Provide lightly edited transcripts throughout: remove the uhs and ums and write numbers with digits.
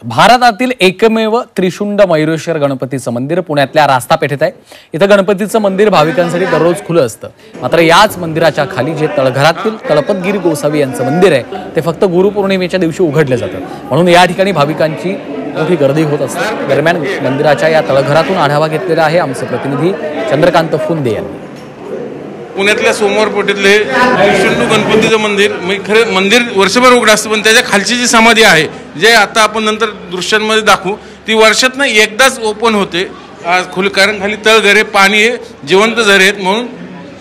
भारतातील एकमेव त्रिशुंड मयुरेश्वर गणपतीचं मंदिर पुण्यातल्या रास्ता पेठेत आहे। इथं गणपतीचं मंदिर भाविकांसाठी दररोज खुलं असतं। मात्र याच मंदिराच्या खाली जे तळघरातील तळपतगिरी गोसावी यांचं मंदिर आहे ते फक्त गुरुपौर्णिमेच्या दिवशी उघडलं जातं, म्हणून या ठिकाणी भाविकांची मोठी गर्दी होत असते। दरम्यान मंदिराच्या या तळघरातून आढावा घेतलेला आहे आमचे प्रतिनिधी चंद्रकांत फुंदे यांनी। पुण्यातल्या सोमवार पेठेतले त्रिशुंड गणपतीचं मंदिर खरं मंदिर वर्षभर उघडं असतं, पण त्याच्या खालची जी समाधी आहे जे आता आपण नंतर दृश्यांमध्ये दाखवू ती वर्षातनं एकदाच ओपन होते। कारण खाली तळघरे पाणी आहे, जिवंत झरे आहेत, म्हणून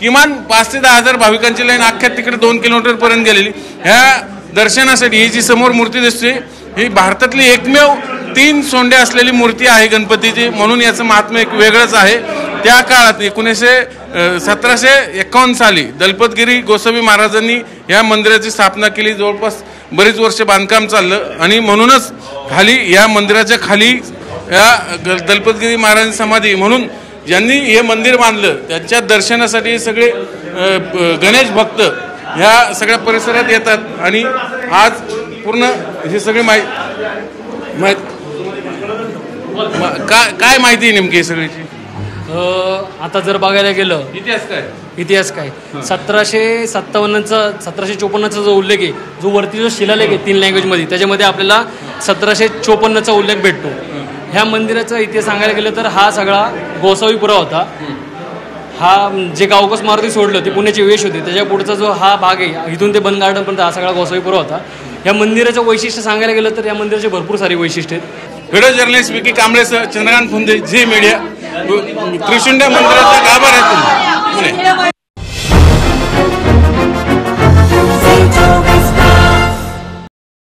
किमान 5 ते 10 हजार भाविकांची लाईन अख्ख्या तिकडे 2 किलोमीटर पर्यंत गेलेली। ह्या दर्शनासाठी ही जी समोर मूर्ती दिसते ही भारतातली एकमेव 3 सोंडे असलेली मूर्ती आहे गणपतीची, म्हणून याचं महात्म्य एक वेगळंच आहे। त्या काळात 1751 साली दलपतगिरी गोसावी महाराजांनी या मंदिराची स्थापना केली। जवळपास बरीच वर्ष बांधकाम चाललं आणि म्हणूनच खाली या मंदिराच्या खाली या दलपतगिरी महाराजांची समाधी, म्हणून ज्यांनी हे मंदिर बांधलं त्यांच्या दर्शनासाठी सगळे गणेश भक्त ह्या सगळ्या परिसरात येतात आणि आज पूर्ण हे सगळे काय माहिती आहे नेमकी सगळीची? आता जर बघायला गेलं इतिहास काय 1754चा जो उल्लेख आहे, जो वरती जो शिलालेख आहे 3 लँग्वेजमध्ये, त्याच्यामध्ये आपल्याला 1754चा उल्लेख भेटतो। ह्या मंदिराचा इतिहास सांगायला गेलं तर हा सगळा गोसावीपुरा होता। हा जे गावकस मारुती सोडलं ते पुण्याचे वेश होते, त्याच्या पुढचा जो हा भाग आहे इथून ते बन गार्डन पर्यंत हा सगळा गोसावीपुरा होता। या मंदिराचं वैशिष्ट्य सांगायला गेलं तर या मंदिराचे भरपूर सारे वैशिष्ट्य आहेत। व्हिडिओ जर्नलिस्ट विकी कांबळेसह चंद्रकांत फुंदे, झी मीडिया, त्रिशुंड मंदिराच्या गाभाऱ्यातून पुणे।